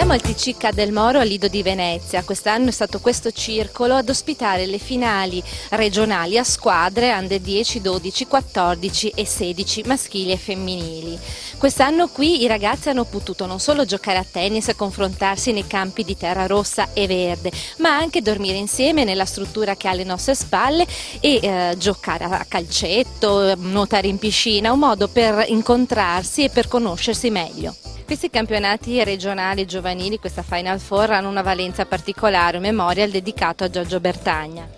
Siamo al TC Ca' del Moro a Lido di Venezia. Quest'anno è stato questo circolo ad ospitare le finali regionali a squadre under 10, 12, 14 e 16 maschili e femminili. Quest'anno qui i ragazzi hanno potuto non solo giocare a tennis e confrontarsi nei campi di terra rossa e verde, ma anche dormire insieme nella struttura che ha alle nostre spalle e giocare a calcetto, nuotare in piscina, un modo per incontrarsi e per conoscersi meglio. Questi campionati regionali giovanili, questa Final Four, hanno una valenza particolare, un memorial dedicato a Giorgio Bertagna.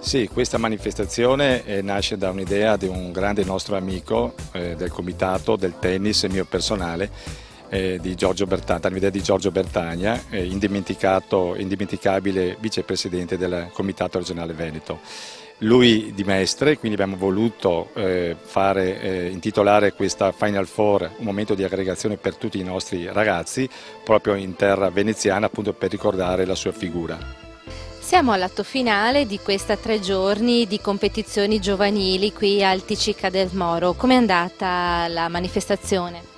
Sì, questa manifestazione nasce da un'idea di un grande nostro amico del comitato del tennis mio personale, di Giorgio Bertagna, un'idea di Giorgio Bertagna, indimenticabile vicepresidente del comitato regionale Veneto. Lui di Mestre, quindi abbiamo voluto intitolare questa Final Four un momento di aggregazione per tutti i nostri ragazzi, proprio in terra veneziana, appunto per ricordare la sua figura. Siamo all'atto finale di questa 3 giorni di competizioni giovanili qui al TC Ca' del Moro. Com'è andata la manifestazione?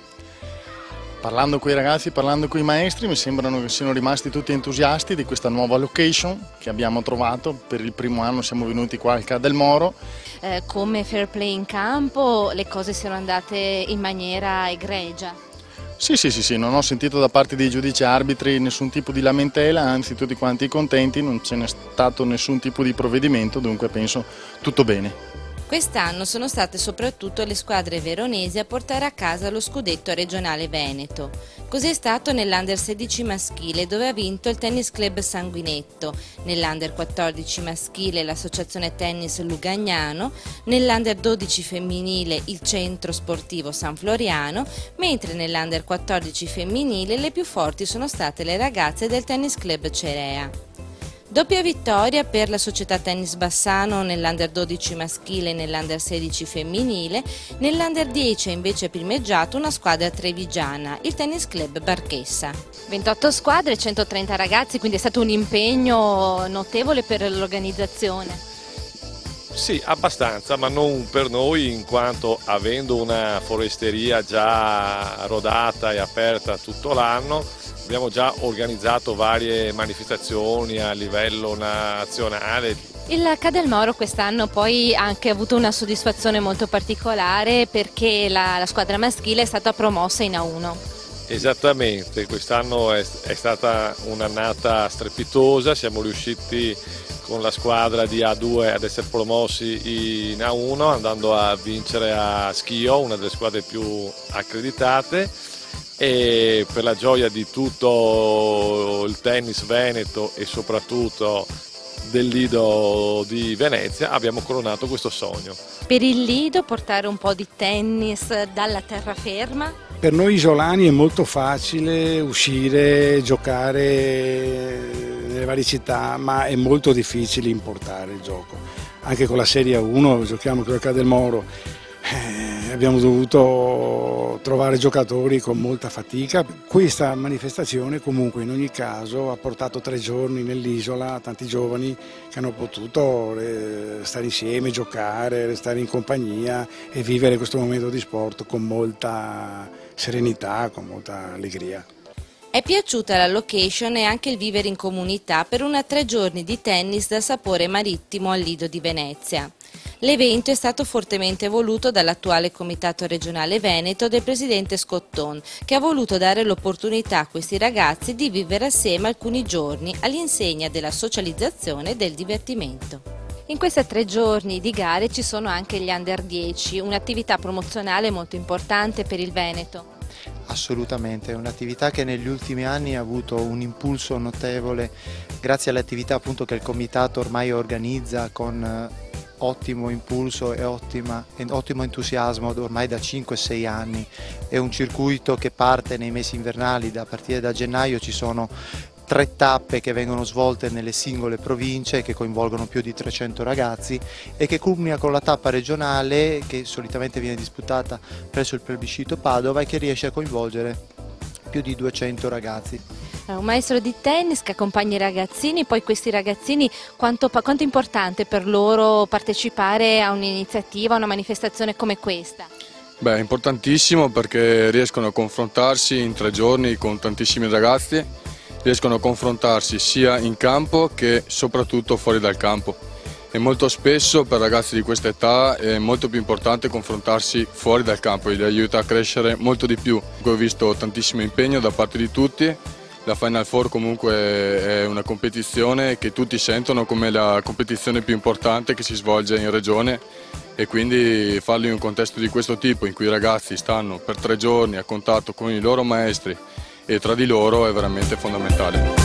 Parlando con i ragazzi, parlando con i maestri, mi sembrano che siano rimasti tutti entusiasti di questa nuova location che abbiamo trovato. Per il primo anno siamo venuti qua al Ca' del Moro. Come fair play in campo le cose siano andate in maniera egregia? Sì, non ho sentito da parte dei giudici arbitri nessun tipo di lamentela, anzi tutti quanti contenti, non ce n'è stato nessun tipo di provvedimento, dunque penso tutto bene. Quest'anno sono state soprattutto le squadre veronesi a portare a casa lo scudetto regionale veneto. Così è stato nell'Under 16 maschile, dove ha vinto il Tennis Club Sanguinetto, nell'Under 14 maschile l'Associazione Tennis Lugagnano, nell'Under 12 femminile il Centro Sportivo San Floriano, mentre nell'Under 14 femminile le più forti sono state le ragazze del Tennis Club Cerea. Doppia vittoria per la società Tennis Bassano nell'Under 12 maschile e nell'Under 16 femminile, nell'Under 10 ha invece primeggiato una squadra trevigiana, il Tennis Club Barchessa. 28 squadre, 130 ragazzi, quindi è stato un impegno notevole per l'organizzazione. Sì, abbastanza, ma non per noi, in quanto avendo una foresteria già rodata e aperta tutto l'anno, abbiamo già organizzato varie manifestazioni a livello nazionale. Il Ca' del Moro quest'anno poi ha anche avuto una soddisfazione molto particolare perché la squadra maschile è stata promossa in A1. Esattamente, quest'anno è stata un'annata strepitosa, siamo riusciti con la squadra di A2 ad essere promossi in A1 andando a vincere a Schio, una delle squadre più accreditate. E per la gioia di tutto il tennis veneto e soprattutto del Lido di Venezia abbiamo coronato questo sogno. Per il Lido portare un po' di tennis dalla terraferma? Per noi isolani è molto facile uscire, giocare nelle varie città, ma è molto difficile importare il gioco. Anche con la Serie 1 giochiamo con il Ca' del Moro. Abbiamo dovuto trovare giocatori con molta fatica. Questa manifestazione comunque in ogni caso ha portato 3 giorni nell'isola a tanti giovani che hanno potuto stare insieme, giocare, restare in compagnia e vivere questo momento di sport con molta serenità, con molta allegria. È piaciuta la location e anche il vivere in comunità per una 3 giorni di tennis dal sapore marittimo al Lido di Venezia. L'evento è stato fortemente voluto dall'attuale Comitato regionale Veneto del presidente Scotton, che ha voluto dare l'opportunità a questi ragazzi di vivere assieme alcuni giorni all'insegna della socializzazione e del divertimento. In questi 3 giorni di gare ci sono anche gli Under 10, un'attività promozionale molto importante per il Veneto. Assolutamente, è un'attività che negli ultimi anni ha avuto un impulso notevole grazie alle attività appunto che il Comitato ormai organizza con ottimo impulso e ottimo entusiasmo ormai da 5-6 anni. È un circuito che parte nei mesi invernali, a partire da gennaio ci sono 3 tappe che vengono svolte nelle singole province che coinvolgono più di 300 ragazzi e che culmina con la tappa regionale che solitamente viene disputata presso il plebiscito Padova e che riesce a coinvolgere più di 200 ragazzi. Un maestro di tennis che accompagna i ragazzini, poi questi ragazzini quanto è importante per loro partecipare a un'iniziativa, a una manifestazione come questa? Beh, è importantissimo perché riescono a confrontarsi in 3 giorni con tantissimi ragazzi riescono a confrontarsi sia in campo che soprattutto fuori dal campo. E molto spesso per ragazzi di questa età è molto più importante confrontarsi fuori dal campo, li aiuta a crescere molto di più. Ho visto tantissimo impegno da parte di tutti. La Final Four comunque è una competizione che tutti sentono come la competizione più importante che si svolge in regione, e quindi farlo in un contesto di questo tipo in cui i ragazzi stanno per 3 giorni a contatto con i loro maestri e tra di loro è veramente fondamentale.